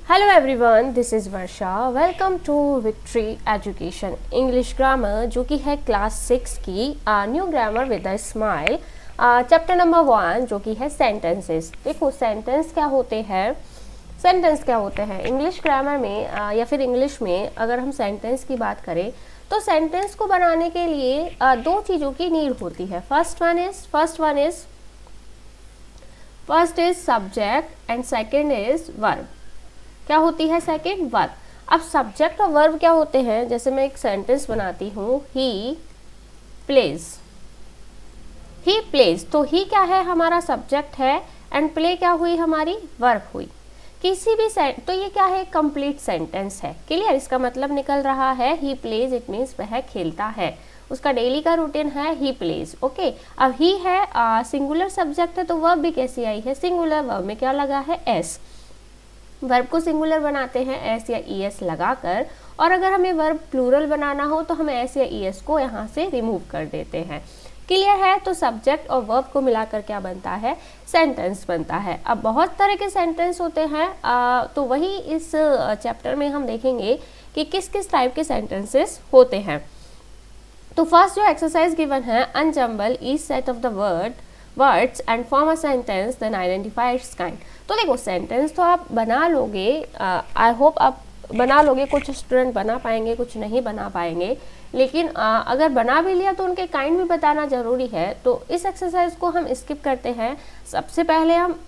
Hello everyone, this is Varsha. Welcome to Victory Education English Grammar जो कि है class 6 की new grammar with a smile chapter number 1 जो कि है सेंटेंसेस। देखो सेंटेंस क्या होते हैं, सेंटेंस क्या होते हैं इंग्लिश ग्रामर में या फिर इंग्लिश में अगर हम सेंटेंस की बात करें तो सेंटेंस को बनाने के लिए दो चीज़ों की नीड होती है। First is subject and second is verb. क्या होती है सेकेंड? वर्ब। अब सब्जेक्ट और वर्ब क्या होते हैं? जैसे मैं एक सेंटेंस बनाती हूँ, ही प्लेज, तो ही क्या है? हमारा सब्जेक्ट है एंड प्ले क्या हुई? हमारी वर्ब हुई। किसी भी तो ये क्या है? कंप्लीट सेंटेंस है। क्लियर? इसका मतलब निकल रहा है ही प्लेज, इट मीन्स वह खेलता है, उसका डेली का रूटीन है ही प्लेज। ओके, अब ही है सिंगुलर सब्जेक्ट है तो वर्ब भी कैसी आई है? सिंगुलर। वर्ब में क्या लगा है? एस। वर्ब को सिंगुलर बनाते हैं एस या ई एस लगाकर, और अगर हमें वर्ब प्लूरल बनाना हो तो हम एस या ई एस को यहाँ से रिमूव कर देते हैं। क्लियर है? तो सब्जेक्ट और वर्ब को मिलाकर क्या बनता है? सेंटेंस बनता है। अब बहुत तरह के सेंटेंस होते हैं तो वही इस चैप्टर में हम देखेंगे कि किस किस टाइप के सेंटेंसेस होते हैं। तो फर्स्ट जो एक्सरसाइज गिवन है, unjumble each set of the words and form a sentence then identify its kind. तो देखो सेंटेंस तो आप बना लोगे, आई होप आप बना लोगे। कुछ स्टूडेंट बना पाएंगे, कुछ नहीं बना पाएंगे, लेकिन अगर बना भी लिया तो उनके काइंड भी बताना ज़रूरी है। तो इस एक्सरसाइज को हम स्किप करते हैं। सबसे पहले हम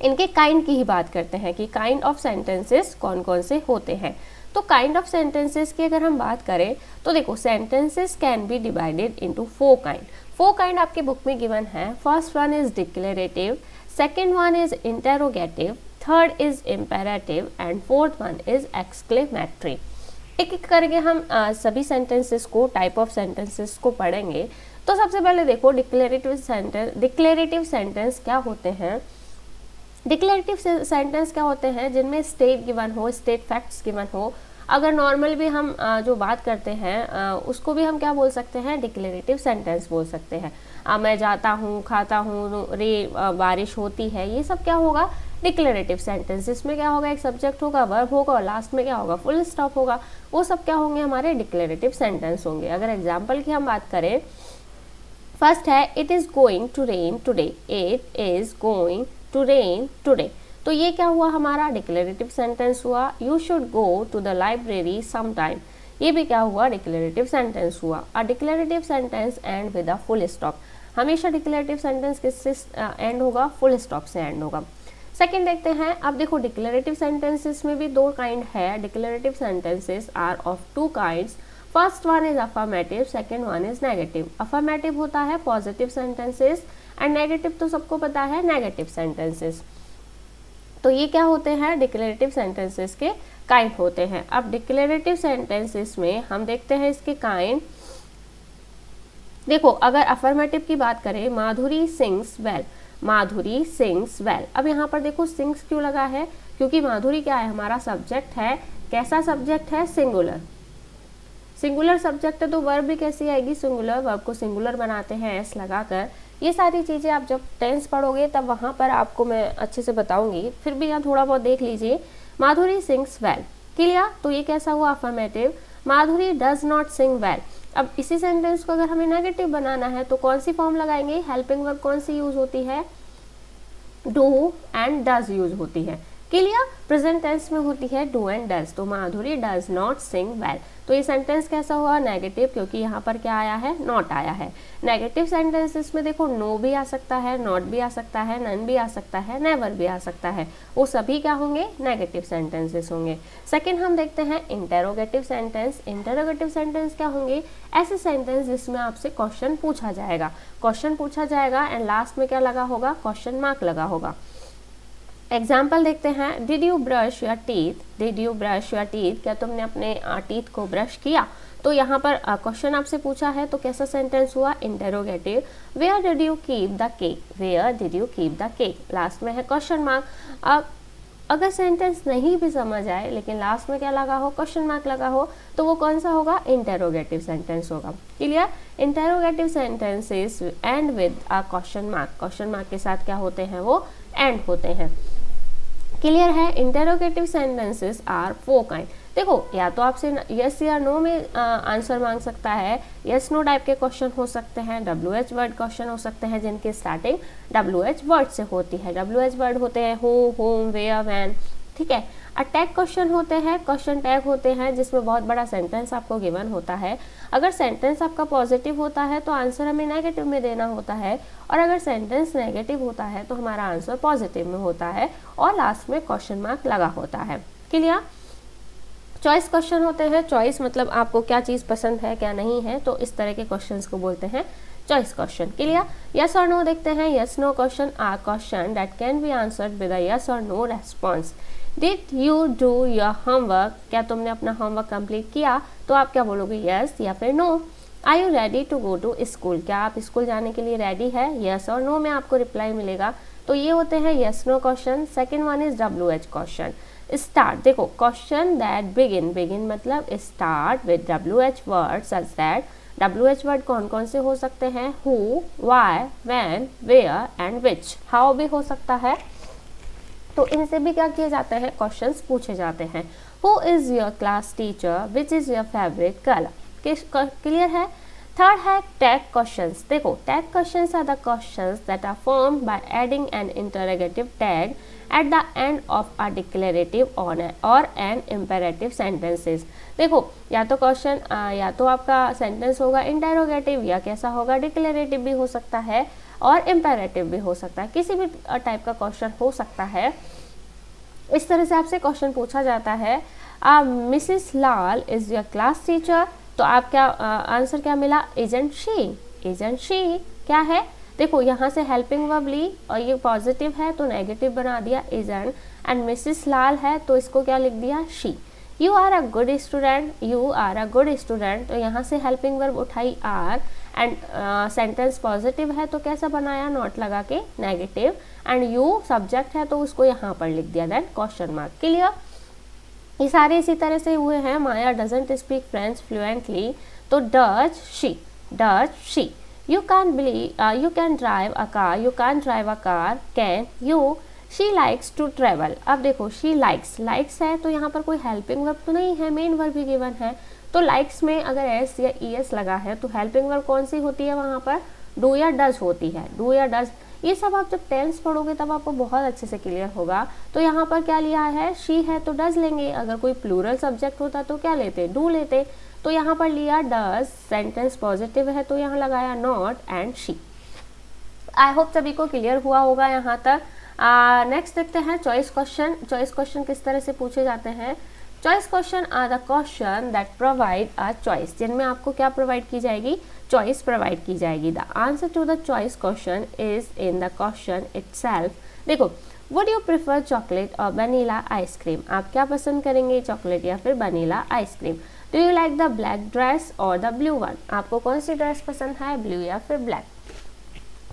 इनके काइंड की ही बात करते हैं कि काइंड ऑफ सेंटेंसेस कौन कौन से होते हैं। तो काइंड ऑफ सेंटेंसेस की अगर हम बात करें तो देखो sentences can be divided into 4 kind. 4 kind आपके बुक में गिवन है। First one is declarative, second one is interrogative, third is imperative and fourth one is exclamatory. एक एक करके हम सभी सेंटेंसेस को, टाइप ऑफ सेंटेंसेस को पढ़ेंगे। तो सबसे पहले देखो डिक्लेरेटिव सेंटेंस क्या होते हैं। डिक्लेरेटिव सेंटेंस क्या होते हैं? जिनमें स्टेट गिवन हो, स्टेट फैक्ट्स गिवन हो। अगर नॉर्मल भी हम जो बात करते हैं उसको भी हम क्या बोल सकते हैं? डिक्लेरेटिव सेंटेंस बोल सकते हैं। मैं जाता हूँ, खाता हूँ, बारिश होती है, ये सब क्या होगा? Declarative sentence. इसमें क्या होगा? एक सब्जेक्ट होगा, वर्ब होगा और लास्ट में क्या होगा? फुल स्टॉप होगा। वो सब क्या होंगे? हमारे डिक्लेरेटिव सेंटेंस होंगे। अगर एग्जाम्पल की हम बात करें, फर्स्ट है it is going to rain today, it is going to rain today. तो ये क्या हुआ? हमारा डिक्लेरेटिव सेंटेंस हुआ। You should go to the library some time, ये भी क्या हुआ? डिक्लेरेटिव सेंटेंस हुआ। A declarative sentence end with a full stop. हमेशा डिक्लेरेटिव सेंटेंस किससे एंड होगा? फुल स्टॉप से एंड होगा। सेकेंड देखते हैं। अब देखो डिक्लेरेटिव सेंटेंसेस में भी 2 काइंड है। Declarative sentences are of 2 kinds. First one is affirmative, second one is negative. Affirmative होता है पॉजिटिव सेंटेंसेस एंड नेगेटिव तो सबको पता है नेगेटिव सेंटेंसेस। तो ये क्या होते हैं? डिक्लेरेटिव सेंटेंसेस के काइंड होते हैं। अब डिक्लेरेटिव सेंटेंसेस में हम देखते हैं इसके काइंड। देखो अगर अफर्मेटिव की बात करें, माधुरी सिंग्स वेल, माधुरी सिंग्स वेल। अब यहाँ पर देखो सिंग्स क्यों लगा है? क्योंकि माधुरी क्या है? हमारा सब्जेक्ट है। कैसा सब्जेक्ट है? सिंगुलर। सिंगुलर सब्जेक्ट है तो वर्ब भी कैसी आएगी? सिंगुलर। वर्ब को सिंगुलर बनाते हैं एस लगाकर। ये सारी चीज़ें आप जब टेंस पढ़ोगे तब वहाँ पर आपको मैं अच्छे से बताऊंगी, फिर भी यहाँ थोड़ा बहुत देख लीजिए। माधुरी सिंग्स वेल। क्लियर? तो ये कैसा हुआ? Affirmative. Madhuri does not Singh well. अब इसी सेंटेंस को अगर हमें नेगेटिव बनाना है तो कौन सी फॉर्म लगाएंगे? हेल्पिंग वर्ब कौन सी यूज होती है? डू एंड डज यूज होती है। क्लियर? प्रेजेंट टेंस में होती है डू एंड डज। तो माधुरी डज नॉट सिंग वेल। तो ये सेंटेंस कैसा हुआ? नेगेटिव, क्योंकि यहाँ पर क्या आया है? नॉट आया है। नेगेटिव सेंटेंसेस में देखो नो भी आ सकता है, नॉट भी आ सकता है, नन भी आ सकता है, नेवर भी आ सकता है। वो सभी क्या होंगे? नेगेटिव सेंटेंसेस होंगे। सेकेंड हम देखते हैं इंटेरोगेटिव सेंटेंस। इंटेरोगेटिव सेंटेंस क्या होंगे? ऐसे सेंटेंस जिसमें आपसे क्वेश्चन पूछा जाएगा। क्वेश्चन पूछा जाएगा एंड लास्ट में क्या लगा होगा? क्वेश्चन मार्क लगा होगा। एग्जाम्पल देखते हैं। Did you brush your teeth, did you brush your teeth, क्या तुमने अपने टीथ को ब्रश किया? तो यहाँ पर क्वेश्चन आपसे पूछा है तो कैसा सेंटेंस हुआ? Interrogative. Where did you keep the cake, where did you keep the cake. Last में है क्वेश्चन मार्क। अगर सेंटेंस नहीं भी समझ आए लेकिन लास्ट में क्या लगा हो? क्वेश्चन मार्क लगा हो, तो वो कौन सा होगा? इंटेरोगेटिव सेंटेंस होगा। Clear? Interrogative sentences and with a question mark. Question mark के साथ क्या होते हैं? वो एंड होते हैं। क्लियर है। Interrogative sentences are 4 kind. देखो या तो आपसे यस या नो में आंसर मांग सकता है, यस नो टाइप के क्वेश्चन हो सकते हैं, WH वर्ड क्वेश्चन हो सकते हैं जिनकी स्टार्टिंग WH वर्ड से होती है। WH वर्ड होते हैं हु, होम, वेयर, व्हेन, ठीक है। अटैक क्वेश्चन होते हैं, क्वेश्चन टैग होते हैं जिसमें बहुत बड़ा सेंटेंस आपको गिवन होता है। अगर सेंटेंस आपका पॉजिटिव होता है तो आंसर हमें नेगेटिव में देना होता है, और अगर सेंटेंस नेगेटिव होता है तो हमारा आंसर पॉजिटिव में होता है, और लास्ट में क्वेश्चन मार्क लगा होता है। क्लियर। चॉइस क्वेश्चन होते हैं, चॉइस मतलब आपको क्या चीज़ पसंद है क्या नहीं है, तो इस तरह के क्वेश्चंस को बोलते हैं चॉइस क्वेश्चन। क्लियर। यस और नो देखते हैं। Yes no question are question that can be answered with a yes और no response. Did you do your homework, क्या तुमने अपना होमवर्क कंप्लीट किया, तो आप क्या बोलोगे, यस या फिर no. Are you ready to go to school, क्या आप स्कूल जाने के लिए रेडी है, यस और नो में आपको रिप्लाई मिलेगा। तो ये होते हैं yes no question. Second one is WH question. Start, देखो क्वेश्चन दैट बिगिन, बिगिन मतलब start with WH word such that, WH word कौन कौन से हो सकते हैं, who, why, when, where and which. How भी हो सकता है, तो इनसे भी क्या किए जाते हैं, क्वेश्चंस पूछे जाते हैं। Who is your class teacher, which is your favourite colour. Clear है। थर्ड है टैग क्वेश्चंस। देखो tag questions are the questions that are formed by adding an interrogative tag at the end of a declarative or an imperative sentences। देखो या तो question या तो आपका sentence होगा इंटेरोगेटिव, या कैसा होगा, डिक्लेरेटिव भी हो सकता है और इम्पेरेटिव भी हो सकता है, किसी भी टाइप का क्वेश्चन हो सकता है। इस तरह से आपसे क्वेश्चन पूछा जाता है, Mrs Lal is your class teacher, तो आप क्या आंसर क्या मिला, इजंट शी। इजंट शी क्या है, देखो यहाँ से हेल्पिंग वर्ब ली और ये पॉजिटिव है तो नेगेटिव बना दिया इजंट, एंड मिसिस लाल है तो इसको क्या लिख दिया, she. You are a good student, you are a good student, तो यहाँ से हेल्पिंग वर्ब उठाई आर, एंड सेंटेंस पॉजिटिव है तो कैसा बनाया, नॉट लगा के नेगेटिव, एंड यू सब्जेक्ट है तो उसको यहाँ पर लिख दिया, देन क्वेश्चन मार्क। क्लियर। ये सारे इसी तरह से हुए हैं। माया डजंट स्पीक फ्रेंच फ्लुएंटली, तो does she, does she. You can't believe you can drive a car, you can't drive a car, can you? She likes to travel। अब देखो she likes, likes है तो यहाँ पर कोई हेल्पिंग वर्ब तो नहीं है, मेन वर्ब भी गिवन है, तो likes में अगर s या es लगा है तो हेल्पिंग वर्ब कौन सी होती है वहाँ पर, do या does होती है, do या does। ये सब आप जब टेंस पढ़ोगे तब आपको बहुत अच्छे से क्लियर होगा। तो यहाँ पर क्या लिया है, she है तो does लेंगे, अगर कोई प्लूरल सब्जेक्ट होता तो क्या लेते, do लेते, तो यहाँ पर लिया डज, सेंटेंस पॉजिटिव है तो यहाँ लगाया not and she. I hope सभी को क्लियर हुआ होगा यहाँ तक। नेक्स्ट देखते हैं चॉइस क्वेश्चन। चॉइस क्वेश्चन किस तरह से पूछे जाते हैं, choice question are the question that provide a choice, जिनमें आपको क्या प्रोवाइड की जाएगी, चॉइस प्रोवाइड की जाएगी। The answer to the choice question is in the question itself. देखो वुड यू प्रिफर चॉकलेट और वनीला आइसक्रीम, आप क्या पसंद करेंगे, चॉकलेट या फिर vanilla ice cream. Do you like the black dress और द ब्लू वन, आपको कौन सी ड्रेस पसंद है, ब्लू या फिर ब्लैक।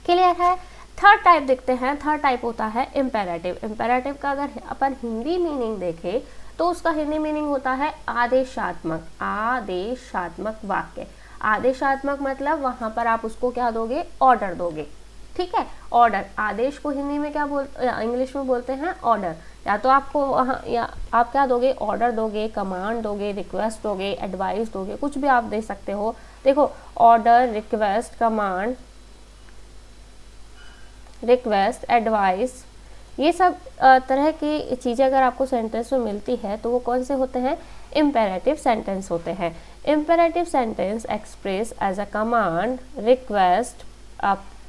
क्लियर है। थर्ड टाइप देखते हैं। थर्ड टाइप होता है इम्पेरेटिव। इम्पेरेटिव का अगर अपन हिंदी मीनिंग देखें तो उसका हिंदी मीनिंग होता है आदेशात्मक, आदेशात्मक वाक्य। आदेशात्मक मतलब वहाँ पर आप उसको क्या दोगे, ऑर्डर दोगे, ठीक है। ऑर्डर, आदेश को हिंदी में क्या इंग्लिश में बोलते हैं ऑर्डर। या तो आपको वहाँ या आप क्या दोगे, ऑर्डर दोगे, कमांड दोगे, रिक्वेस्ट दोगे, एडवाइस दोगे, कुछ भी आप दे सकते हो। देखो order, request, command, request, advice, ये सब तरह की चीज़ें अगर आपको सेंटेंस में मिलती है तो वो कौन से होते हैं, इम्पेरेटिव सेंटेंस होते हैं। Imperative sentence express as a command, request,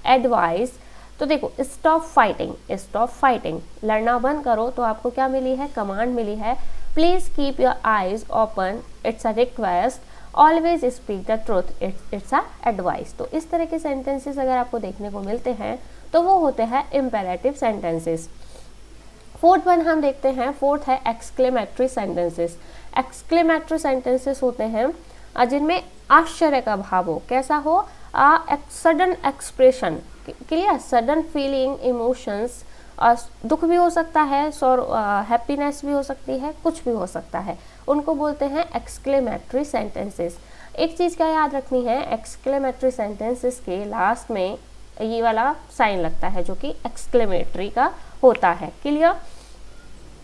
advice. तो देखो स्टॉप फाइटिंग, स्टॉप फाइटिंग, लड़ना बंद करो, तो आपको क्या मिली है, कमांड मिली है। Please keep your eyes open, it's a request. Always speak the truth, it's a advice. तो इस तरह के सेंटेंसेस अगर आपको देखने को मिलते हैं तो वो होते हैं इम्पेरेटिव सेंटेंसेस। फोर्थ वन हम देखते हैं। फोर्थ है एक्सक्लेमेटरी सेंटेंसेस। एक्सक्लेमेटरी सेंटेंसेस होते हैं जिनमें आश्चर्य का भाव हो, कैसा हो, sudden expression, clear, sudden feeling, emotions, दुख भी हो सकता है, हैप्पीनेस भी हो सकती है, कुछ भी हो सकता है, उनको बोलते हैं एक्सक्लेमेटरी सेंटेंसेस। एक चीज़ क्या याद रखनी है, एक्सक्लेमेटरी सेंटेंसेस के लास्ट में ये वाला साइन लगता है जो कि एक्सक्लेमेटरी का होता है। Clear.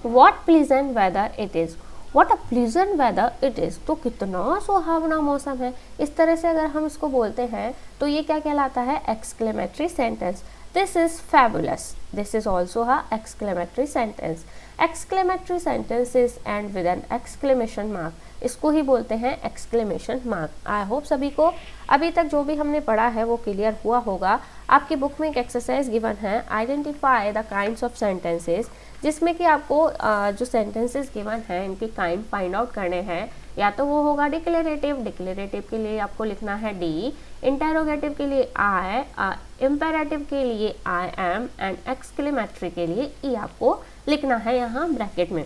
What pleasant whether it is, what a pleasant whether it is, तो कितना सुहावना मौसम है। इस तरह से अगर हम इसको बोलते हैं तो ये क्या कहलाता है, exclamatory sentence. This is fabulous, this is also a exclamatory sentence. Exclamatory sentences and with an exclamation mark, इसको ही बोलते हैं एक्सक्लेमेशन मार्क। आई होप सभी को अभी तक जो भी हमने पढ़ा है वो क्लियर हुआ होगा। आपकी बुक में एक एक्सरसाइज गिवन है, identify the kinds of sentences, जिसमें कि आपको जो सेंटेंसेस गिवन हैं इनके काइंड फाइंड आउट करने हैं। या तो वो होगा डिक्लेरेटिव, डिक्लेरेटिव के लिए आपको लिखना है डी, इंटेरोगेटिव के लिए आई, इम्पेरेटिव के लिए आई एम, एंड एक्सक्लेमेटरी के लिए ई आपको लिखना है यहाँ ब्रैकेट में।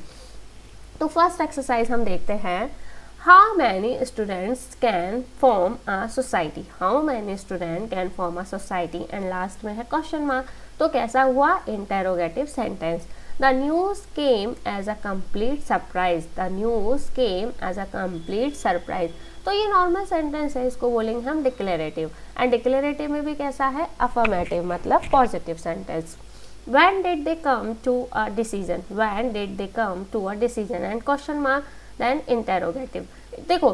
तो फर्स्ट एक्सरसाइज हम देखते हैं, how many students can form a society, how many student can form a society, and last में है क्वेश्चन मार्क। तो कैसा हुआ, interrogative sentence. The news came as a complete surprise, the news came as a complete surprise। तो ये normal sentence है, इसको बोलेंगे हम डिक्लेरेटिव। एंड डिक्लेरेटिव में भी कैसा है, अफर्मेटिव, मतलब positive sentence. When did they come to a decision, when did they come to a decision, and question mark, then interrogative। देखो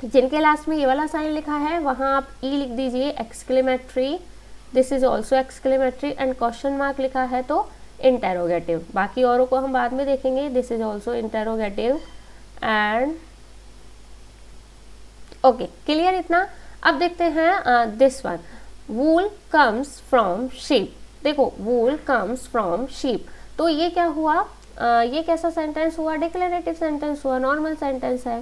जिनके लास्ट में ये वाला साइन लिखा है वहाँ आप ई लिख दीजिए, exclamatory, this is also exclamatory, and question mark लिखा है तो इंटेरोगेटिव। बाकी औरों को हम बाद में देखेंगे, this is also interrogative and okay, clear इतना। अब देखते हैं this one, wool comes from sheep. देखो वूल कम्स फ्रॉम शीप, तो ये क्या हुआ, ये कैसा सेंटेंस हुआ, डिक्लेरेटिव सेंटेंस हुआ, नॉर्मल सेंटेंस है।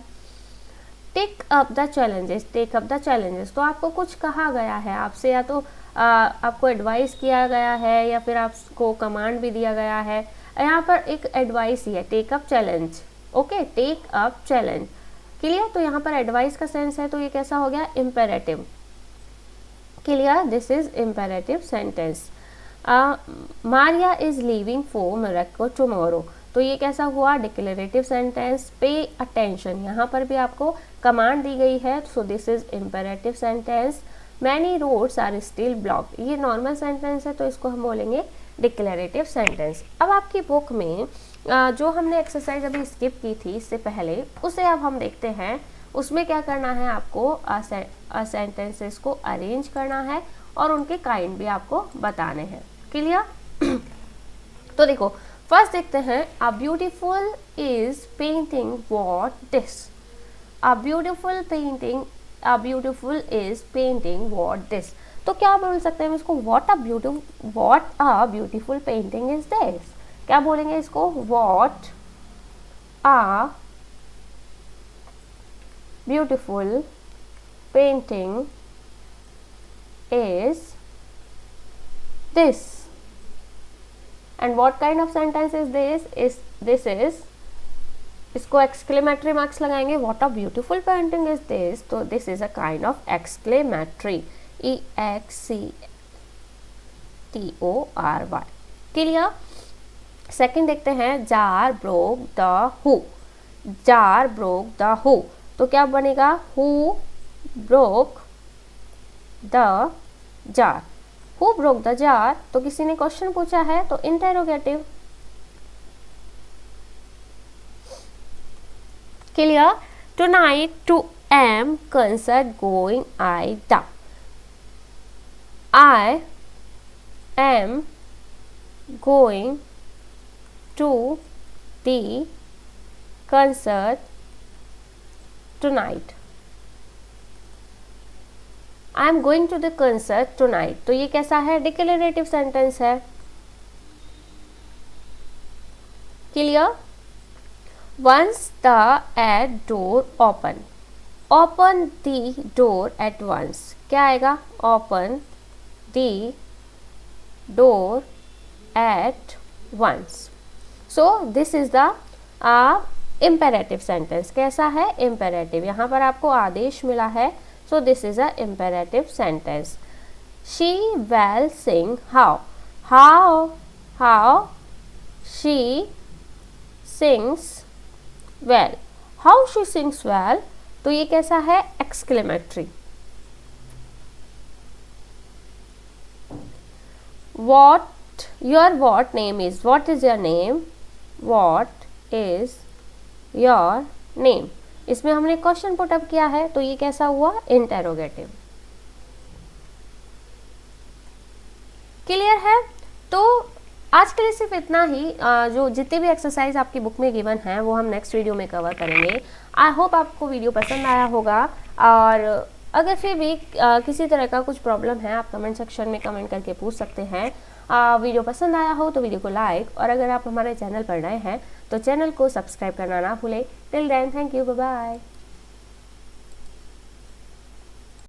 Take up the challenges, take up the challenges, तो आपको कुछ कहा गया है आपसे, या तो आपको एडवाइस किया गया है या फिर आपको कमांड भी दिया गया है। यहाँ पर एक एडवाइस ही है, take up challenge, okay, take up challenge, clear. तो यहाँ पर एडवाइस का सेंस है, तो ये कैसा हो गया, imperative, clear, this is imperative sentence. Maria is leaving for Morocco tomorrow, तो ये कैसा हुआ, डिक्लेरेटिव सेंटेंस। पे अटेंशन, यहाँ पर भी आपको कमांड दी गई है, so this is imperative sentence. Many roads are still blocked, ये नॉर्मल सेंटेंस है, तो इसको हम बोलेंगे डिक्लेरेटिव सेंटेंस। अब आपकी बुक में जो हमने एक्सरसाइज अभी स्किप की थी इससे पहले, उसे अब हम देखते हैं। उसमें क्या करना है, आपको सेंटेंसेस को अरेंज करना है और उनके काइंड भी आपको बताने हैं, क्लियर। तो देखो फर्स्ट देखते हैं, a beautiful is painting what this, a beautiful painting, a beautiful is painting what this. तो क्या बोल सकते हैं हम इसको, what a beautiful painting is this, क्या बोलेंगे इसको, what a beautiful painting is this, and what kind of sentence is this is, इसको एक्सक्लेमेटरी मार्क्स लगाएंगे, what a beautiful painting is this, तो this is a kind of exclamatory, EXCTORY, clear. Second देखते हैं, jar broke the who, jar broke the who, तो क्या बनेगा, who broke the jar, who broke the jar, तो किसी ने question पूछा है तो interrogative, clear. Tonight to am concert going I the, I am going to the concert tonight, I am going to the concert tonight, तो ये कैसा है, डिक्लेरेटिव सेंटेंस है, clear. Once the at door open, open the door at once, क्या आएगा, open the door at once, so this is the imperative sentence, कैसा है, imperative, यहाँ पर आपको आदेश मिला है, so this is a imperative sentence. She will sing how she sings well, how she sings well, तो ये कैसा है, exclamatory। what your what name is, what is your name, what is your name. इसमें हमने question put up किया है, तो ये कैसा हुआ, इंटेरोगेटिव। क्लियर है। तो आज के लिए सिर्फ इतना ही। जो जितने भी एक्सरसाइज आपकी बुक में गिवन हैं वो हम नेक्स्ट वीडियो में कवर करेंगे। आई होप आपको वीडियो पसंद आया होगा, और अगर फिर भी किसी तरह का कुछ प्रॉब्लम है आप कमेंट सेक्शन में कमेंट करके पूछ सकते हैं। वीडियो पसंद आया हो तो वीडियो को लाइक, और अगर आप हमारे चैनल पर नए हैं तो चैनल को सब्सक्राइब करना ना भूलें। Till then, thank you, bye bye.